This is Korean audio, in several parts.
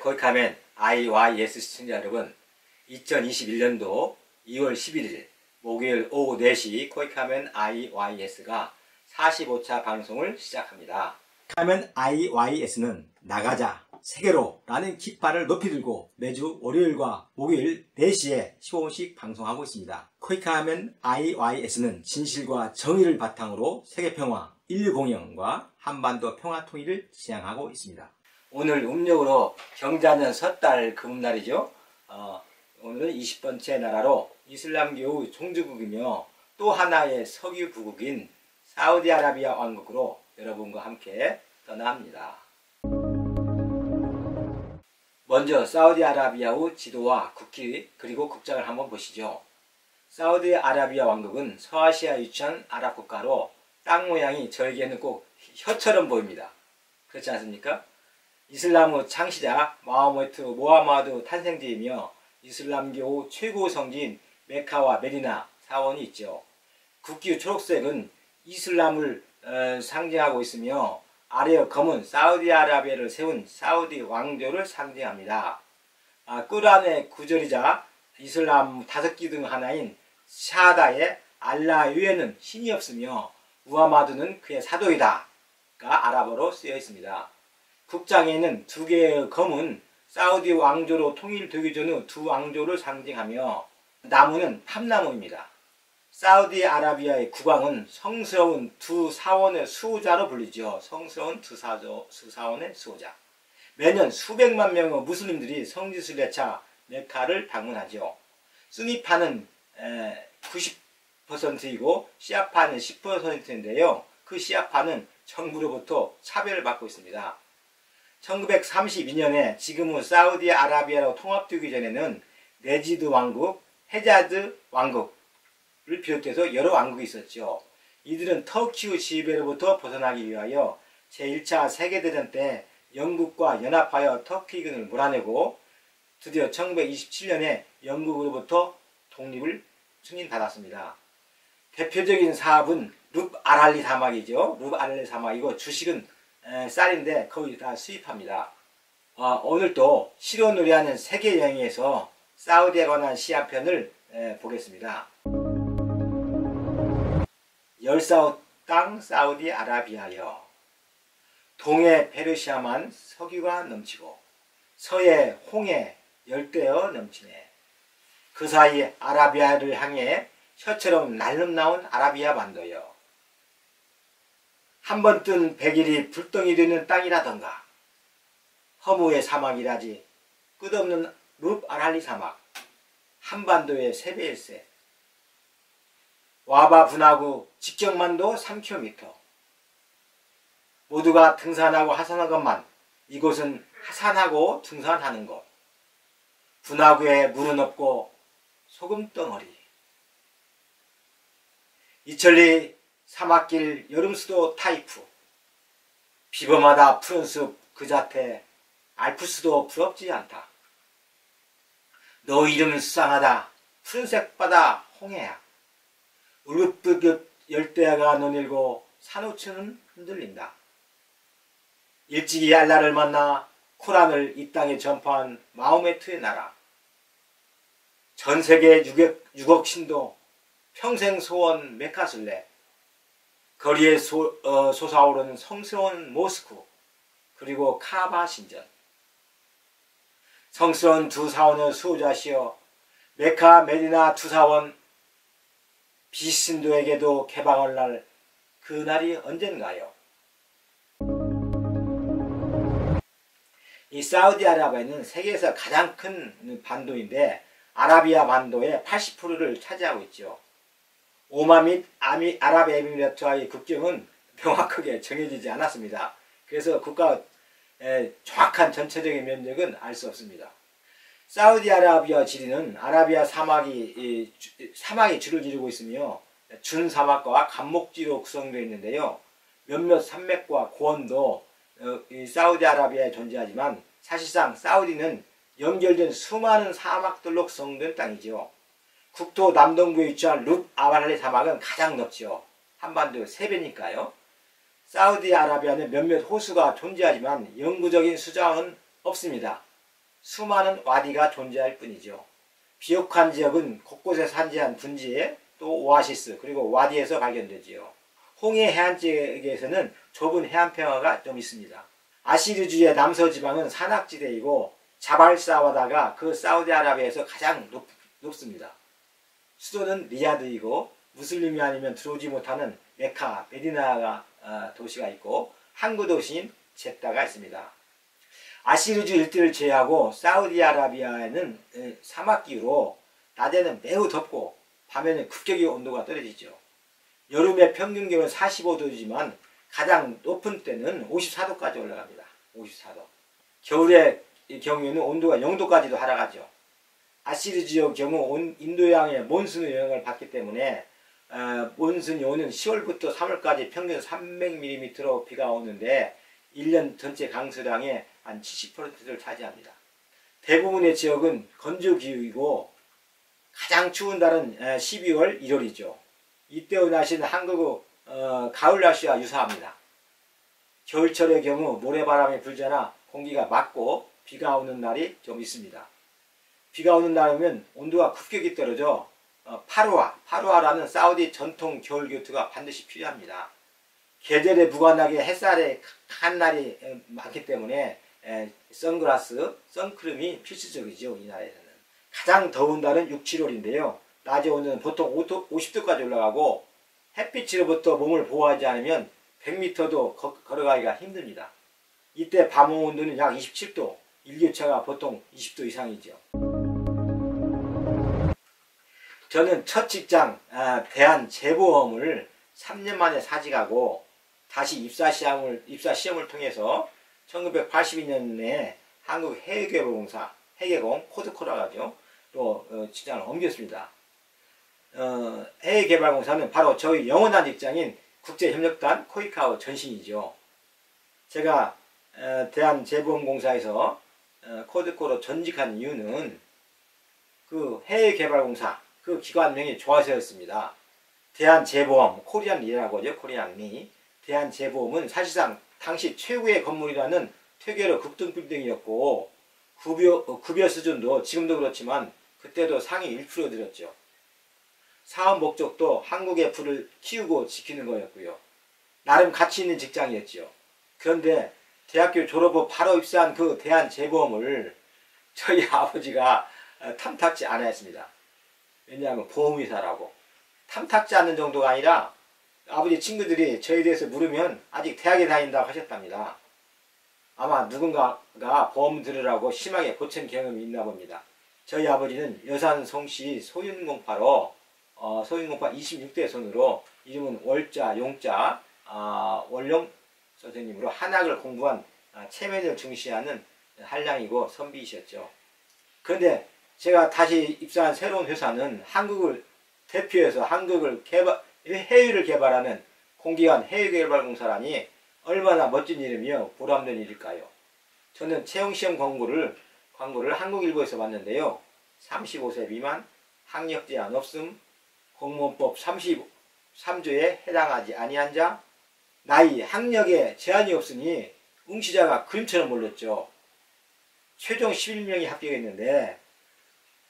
코이카멘 IYS 시청자 여러분, 2021년도 2월 11일 목요일 오후 4시 코이카멘 IYS가 45차 방송을 시작합니다. 코이카멘 IYS는 나가자 세계로 라는 깃발을 높이 들고 매주 월요일과 목요일 4시에 15분씩 방송하고 있습니다. 코이카멘 IYS는 진실과 정의를 바탕으로 세계평화, 인류공영과 한반도 평화통일을 지향하고 있습니다. 오늘 음력으로 경자년 섣달 금날이죠. 오늘은 20번째 나라로 이슬람교 종주국이며 또 하나의 석유 부국인 사우디아라비아 왕국으로 여러분과 함께 떠납니다. 먼저 사우디아라비아의 지도와 국기 그리고 국장을 한번 보시죠. 사우디아라비아 왕국은 서아시아에 위치한 아랍 국가로 땅 모양이 저에게는 꼭 혀처럼 보입니다. 그렇지 않습니까? 이슬람의 창시자 모하마드 탄생지이며 이슬람교 최고 성지인 메카와 메디나 사원이 있죠. 국기 초록색은 이슬람을 상징하고 있으며 아래의 검은 사우디아라비아를 세운 사우디 왕조를 상징합니다. 꾸란의 구절이자 이슬람 5기 중 하나인 샤하다의 알라 외에는 신이 없으며 무하마드는 그의 사도이다가 아랍어로 쓰여 있습니다. 국장에는 2개의 검은 사우디 왕조로 통일되기 전의 2 왕조를 상징하며 나무는 팜나무입니다. 사우디아라비아의 국왕은 성스러운 2 사원의 수호자로 불리죠. 성스러운 2 사원의 수호자. 매년 수백만 명의 무슬림들이 성지순례차 메카를 방문하죠. 수니파는 90%이고 시아파는 10%인데요. 그 시아파는 정부로부터 차별을 받고 있습니다. 1932년에 지금의 사우디아라비아로 통합되기 전에는 네지드 왕국, 헤자즈 왕국을 비롯해서 여러 왕국이 있었죠. 이들은 터키의 지배로부터 벗어나기 위하여 제1차 세계대전 때 영국과 연합하여 터키군을 몰아내고 드디어 1927년에 영국으로부터 독립을 승인받았습니다. 대표적인 사업은 룹 알알리 사막이죠. 룹 알알리 사막이고 주식은 쌀인데 거의 다 수입합니다. 오늘 또 실온의뢰하는 세계여행에서 사우디에 관한 시합편을 보겠습니다. 열사오 땅 사우디아라비아여, 동해 페르시아만 석유가 넘치고 서해 홍해 열대어 넘치네. 그 사이 아라비아를 향해 혀처럼 날름나온 아라비아 반도여, 한 번 뜬 백일이 불덩이 되는 땅이라던가 허무의 사막이라지 끝없는 룹 알알리 사막, 한반도의 세배일세. 와바 분화구 직경만도 3km. 모두가 등산하고 하산한 것만 이곳은 하산하고 등산하는 곳. 분화구에 물은 없고 소금덩어리. 이천리 사막길 여름수도 타이프. 비범하다 푸른 숲 그 자태 알프스도 부럽지 않다. 너 이름은 수상하다 푸른색 바다 홍해야. 울긋불긋 열대야가 너닐고 산호초는 흔들린다. 일찍이 알라를 만나 코란을 이 땅에 전파한 마호메트의 나라. 전세계 6억 신도 평생 소원 메카순례. 거리에 솟아오르는 성스러운 모스크 그리고 카바 신전. 성스러운 2 사원의 수호자시여 메카 메디나 2 사원 비신도에게도 개방할 날, 그날이 언젠가요? 이 사우디아라비아는 세계에서 가장 큰 반도인데 아라비아 반도의 80%를 차지하고 있죠. 오만 및 아랍에미리트와의 국경은 명확하게 정해지지 않았습니다. 그래서 국가 정확한 전체적인 면적은 알 수 없습니다. 사우디아라비아 지리는 아라비아 사막이 줄을 이루고 있으며 준사막과 간목지로 구성되어 있는데요. 몇몇 산맥과 고원도 사우디아라비아에 존재하지만 사실상 사우디는 연결된 수많은 사막들로 구성된 땅이죠. 국토 남동부에 위치한 룹 알알리 사막은 가장 넓죠. 한반도의 3배니까요. 사우디아라비아는 몇몇 호수가 존재하지만 영구적인 수자원은 없습니다. 수많은 와디가 존재할 뿐이죠. 비옥한 지역은 곳곳에 산재한 분지, 또 오아시스, 그리고 와디에서 발견되지요. 홍해 해안 지역에서는 좁은 해안 평화가 좀 있습니다. 아시르주의 남서지방은 산악지대이고 자발사와다가 그 사우디아라비아에서 가장 높습니다. 수도는 리야드이고 무슬림이 아니면 들어오지 못하는 메카, 메디나가 도시가 있고 항구 도시인 제다가 있습니다. 아시르주 일대를 제외하고 사우디아라비아에는 사막기후로 낮에는 매우 덥고 밤에는 급격히 온도가 떨어지죠. 여름에 평균 기온은 45도지만 가장 높은 때는 54도까지 올라갑니다. 54도. 겨울의 경우에는 온도가 0도까지도 하락하죠. 아시르주의 경우 인도양의 몬순의 영향을 받기 때문에 몬순이 오는 10월부터 3월까지 평균 300mm로 비가 오는데 1년 전체 강수량의 한 70%를 차지합니다. 대부분의 지역은 건조기후이고 가장 추운 달은 12월, 1월이죠. 이때의 날씨는 한국의 가을 날씨와 유사합니다. 겨울철의 경우 모래바람이 불거나 공기가 맑고 비가 오는 날이 좀 있습니다. 비가 오는 날이면 온도가 급격히 떨어져 파루아라는 사우디 전통 겨울 교토가 반드시 필요합니다. 계절에 무관하게 햇살에 강한 날이 많기 때문에 선글라스, 선크림이 필수적이죠. 이 나라에서는. 가장 더운 달은 6, 7월인데요. 낮에 온도는 보통 50도까지 올라가고 햇빛으로부터 몸을 보호하지 않으면 100m도 걸어가기가 힘듭니다. 이때 밤 온도는 약 27도, 일교차가 보통 20도 이상이죠. 저는 첫 직장 대한재보험을 3년 만에 사직하고 다시 입사 시험을 통해서 1982년에 한국해외개발공사, 해개공, 코드코라고 하죠. 또 직장을 옮겼습니다. 해외개발공사는 바로 저희 영원한 직장인 국제협력단 코이카오 전신이죠. 제가 대한재보험공사에서 코드코로 전직한 이유는 그 해외개발공사 그 기관명이 좋아서였습니다. 대한재보험, 코리안리라고 하죠. 코리안리. 대한재보험은 사실상 당시 최고의 건물이라는 퇴계로 급등빌딩이었고 급여 수준도 지금도 그렇지만 그때도 상위 1% 들었죠. 사업 목적도 한국의 부를 키우고 지키는 거였고요. 나름 가치 있는 직장이었죠. 그런데 대학교 졸업 후 바로 입사한 그 대한재보험을 저희 아버지가 탐탁지 않아 했습니다. 왜냐하면 보험회사라고. 탐탁지 않는 정도가 아니라 아버지 친구들이 저에 대해서 물으면 아직 대학에 다닌다고 하셨답니다. 아마 누군가가 보험 들으라고 심하게 고친 경험이 있나 봅니다. 저희 아버지는 여산 송시 소윤공파로 소윤공파 26대 손으로 이름은 월자, 용자, 월룡 선생님으로 한학을 공부한 체면을 중시하는 한량이고 선비이셨죠. 그런데 제가 다시 입사한 새로운 회사는 한국을 대표해서 한국을 해외를 개발하는 공기관 해외개발공사라니 얼마나 멋진 이름이요. 보람된 일일까요. 저는 채용시험 광고를 한국일보에서 봤는데요. 35세 미만, 학력 제한 없음, 공무원법 33조에 해당하지 아니한 자, 나이, 학력에 제한이 없으니 응시자가 그림처럼 몰렸죠. 최종 11명이 합격했는데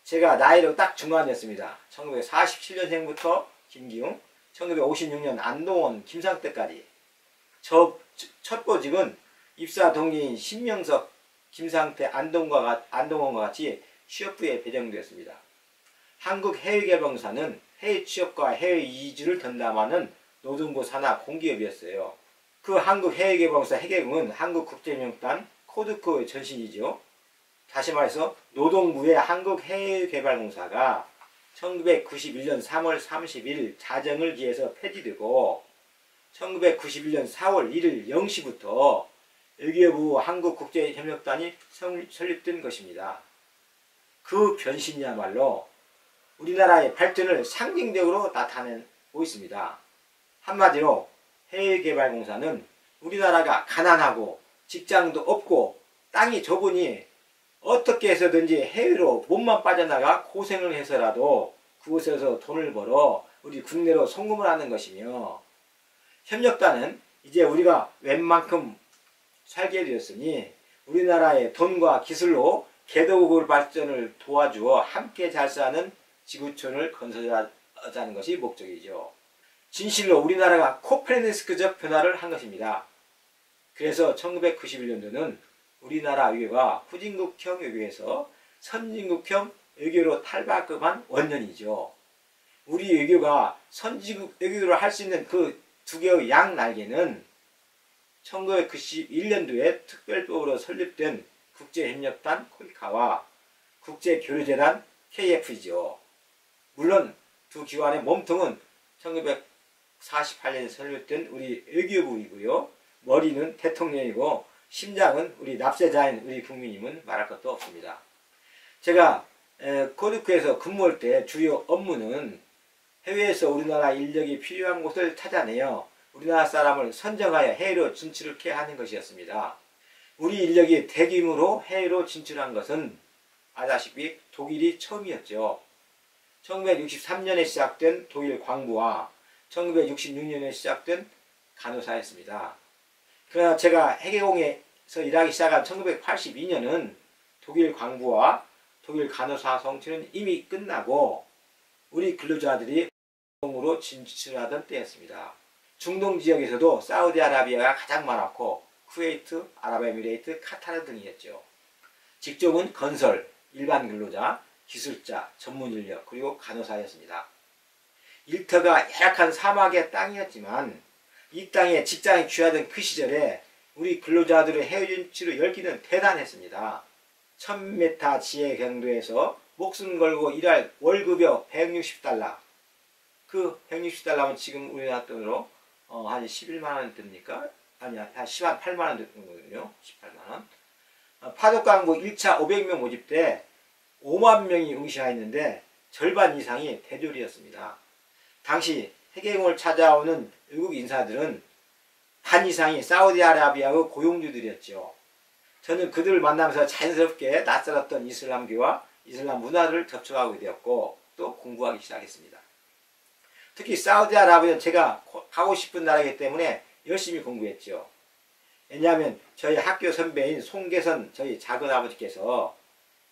제가 나이로 딱 중간이었습니다. 1947년생부터 김기웅, 1956년 안동원, 김상태까지. 첫 보직은 입사 동기인 신명석, 김상태, 안동원과 같이 취업부에 배정되었습니다. 한국해외개발공사는 해외 취업과 해외 이주를 전담하는 노동부 산하 공기업이었어요. 그 한국해외개발공사 해개공은 한국국제협력단 코드코의 전신이죠. 다시 말해서 노동부의 한국해외개발공사가 1991년 3월 30일 자정을 기해서 폐지되고 1991년 4월 1일 0시부터 외교부 한국국제협력단이 설립된 것입니다. 그 변신이야말로 우리나라의 발전을 상징적으로 나타내고 있습니다. 한마디로 해외개발공사는 우리나라가 가난하고 직장도 없고 땅이 좁으니 어떻게 해서든지 해외로 몸만 빠져나가 고생을 해서라도 그곳에서 돈을 벌어 우리 국내로 송금을 하는 것이며, 협력단은 이제 우리가 웬만큼 살게 되었으니 우리나라의 돈과 기술로 개도국의 발전을 도와주어 함께 잘 사는 지구촌을 건설하자는 것이 목적이죠. 진실로 우리나라가 코페르니쿠스적 변화를 한 것입니다. 그래서 1991년도는 우리나라 외교가 후진국형 외교에서 선진국형 외교로 탈바꿈한 원년이죠. 우리 외교가 선진국 외교를 할 수 있는 그 두 개의 양 날개는 1991년도에 특별법으로 설립된 국제협력단 코이카와 국제교류재단 KF이죠. 물론 두 기관의 몸통은 1948년에 설립된 우리 외교부이고요. 머리는 대통령이고 심장은 우리 납세자인 우리 국민임은 말할 것도 없습니다. 제가 코르크에서 근무할 때 주요 업무는 해외에서 우리나라 인력이 필요한 곳을 찾아내어 우리나라 사람을 선정하여 해외로 진출케 하는 것이었습니다. 우리 인력이 대규모로 해외로 진출한 것은 아다시피 독일이 처음이었죠. 1963년에 시작된 독일 광부와 1966년에 시작된 간호사였습니다. 그러나 제가 해계공에서 일하기 시작한 1982년은 독일 광부와 독일 간호사 성취는 이미 끝나고 우리 근로자들이 중동으로 진출하던 때였습니다. 중동 지역에서도 사우디아라비아가 가장 많았고 쿠웨이트, 아랍에미레이트, 카타르 등이었죠. 직종은 건설, 일반 근로자, 기술자, 전문 인력, 그리고 간호사였습니다. 일터가 열악한 사막의 땅이었지만 이 땅에 직장이 귀하던 그 시절에 우리 근로자들의 해외 진출의 열기는 대단했습니다. 1000m 지하 경도에서 목숨 걸고 일할 월급여 160달러. 그 160달러면 지금 우리나라 돈으로 한 11만원 됩니까? 아니야, 한 18만원 되거든요. 18만원. 파독광부 1차 500명 모집 때 5만 명이 응시하였는데 절반 이상이 대졸이었습니다. 당시 해계공을 찾아오는 외국 인사들은 반 이상이 사우디아라비아의 고용주들이었죠. 저는 그들을 만나면서 자연스럽게 낯설었던 이슬람교와 이슬람 문화를 접촉하게 되었고 또 공부하기 시작했습니다. 특히 사우디아라비아는 제가 가고 싶은 나라이기 때문에 열심히 공부했죠. 왜냐하면 저희 학교 선배인 송계선 저희 작은아버지께서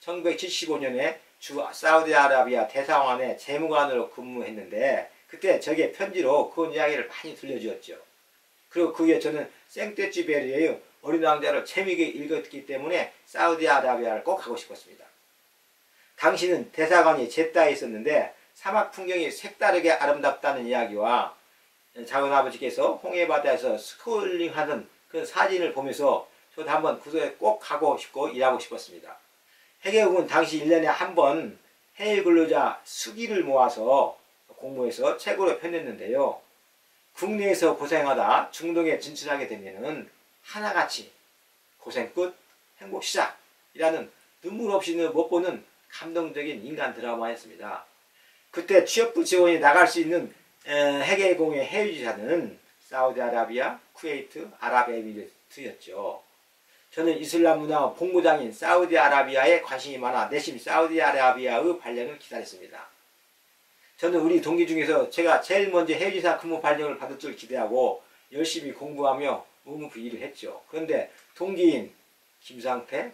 1975년에 주 사우디아라비아 대사관의 재무관으로 근무했는데 그때 저에게 편지로 그 이야기를 많이 들려주었죠. 그리고 그게 저는 생떼쥐베리의 어린 왕자를 재미있게 읽었기 때문에 사우디아라비아를 꼭 가고 싶었습니다. 당시는 대사관이 제다에 있었는데 사막 풍경이 색다르게 아름답다는 이야기와 작은아버지께서 홍해바다에서 스쿠울링하는 그 사진을 보면서 저도 한번 그곳에 꼭 가고 싶고 일하고 싶었습니다. 해계국은 당시 1년에 한 번 해외 근로자 수기를 모아서 공모해서 책으로 펴냈는데요. 국내에서 고생하다 중동에 진출하게 되면은 하나같이 고생 끝, 행복 시작이라는 눈물 없이는 못 보는 감동적인 인간 드라마였습니다. 그때 취업부 지원이 나갈 수 있는 해계공의 해외지사는 사우디아라비아, 쿠웨이트, 아랍에미리트였죠. 저는 이슬람 문화 본부장인 사우디아라비아에 관심이 많아 내심 사우디아라비아의 발령을 기다렸습니다. 저는 우리 동기 중에서 제가 제일 먼저 해외지사 근무 발령을 받을 줄 기대하고 열심히 공부하며 묵묵히 일을 했죠. 그런데 동기인 김상태,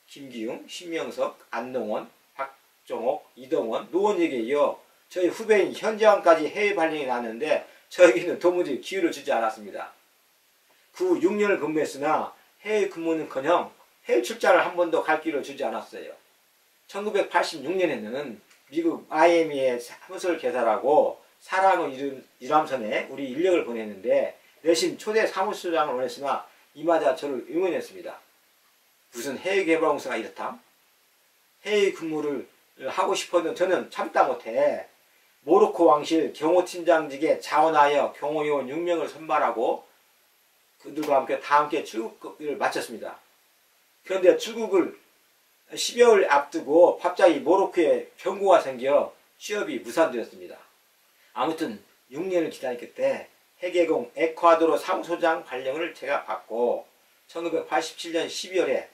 김기웅, 신명석, 안동원, 박종옥, 이동원, 노원에게 이어 저희 후배인 현재왕까지 해외 발령이 나왔는데 저에게는 도무지 기회를 주지 않았습니다. 그 후 6년을 근무했으나 해외 근무는커녕 해외 출장을 한 번도 갈 기회를 주지 않았어요. 1986년에는 미국 마이애미에 사무소를 개설하고 사랑의 유람선에 우리 인력을 보냈는데 내심 초대 사무소장을 원했으나 이마다 저를 응원했습니다. 무슨 해외개발공사가 이렇다? 해외 근무를 하고 싶어도 저는 참다 못해 모로코 왕실 경호팀장직에 자원하여 경호요원 6명을 선발하고 그들과 다 함께 출국을 마쳤습니다. 그런데 출국을 10여일 앞두고 갑자기 모로코에 병고가 생겨 취업이 무산되었습니다. 아무튼 6년을 기다렸기 때 해계공 에콰도르 사무소장 발령을 제가 받고 1987년 12월에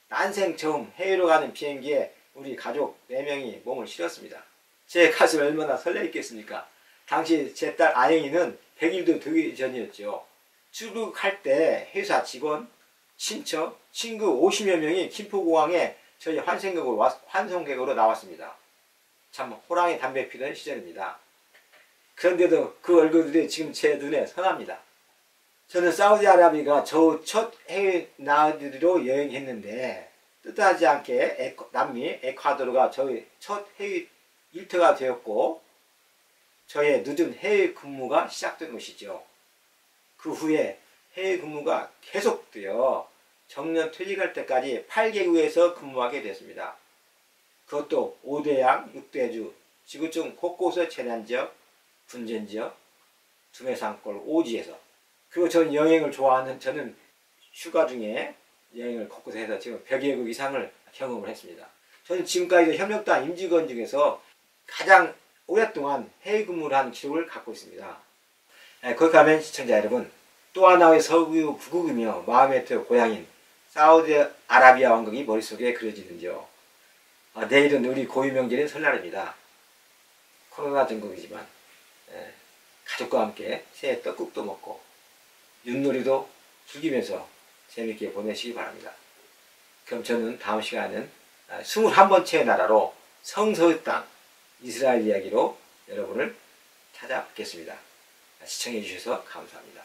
난생 처음 해외로 가는 비행기에 우리 가족 4명이 몸을 실었습니다. 제 가슴이 얼마나 설레있겠습니까? 당시 제 딸 아영이는 100일도 되기 전이었죠. 출국할 때 회사 직원, 친척, 친구 50여 명이 김포공항에 저희 환송객으로 나왔습니다. 참 호랑이 담배 피던 시절입니다. 그런데도 그 얼굴들이 지금 제 눈에 선합니다. 저는 사우디아라비아가 저 첫 해외 나라로 여행했는데 뜻하지 않게 남미 에콰도르가 저희 첫 해외 일터가 되었고 저의 늦은 해외 근무가 시작된 것이죠. 그 후에 해외 근무가 계속되어 정년 퇴직할 때까지 8개국에서 근무하게 됐습니다. 그것도 5대양, 6대주, 지구촌 곳곳의 재난지역, 분쟁지역, 두메산골, 오지에서. 그리고 저는 여행을 좋아하는 저는 휴가 중에 여행을 곳곳에 해서 지금 100개국 이상을 경험을 했습니다. 저는 지금까지 협력단 임직원 중에서 가장 오랫동안 해외 근무를 한 기록을 갖고 있습니다. 거기 가면 시청자 여러분, 또 하나의 서구 부국이며 마음의 터 고향인 사우디아라비아 왕국이 머릿속에 그려지는지요. 내일은 우리 고유명절인 설날입니다. 코로나 전국이지만 가족과 함께 새해 떡국도 먹고 윷놀이도 즐기면서 재밌게 보내시기 바랍니다. 그럼 저는 다음 시간에는 21번째 나라로 성서의 땅 이스라엘 이야기로 여러분을 찾아뵙겠습니다. 시청해 주셔서 감사합니다.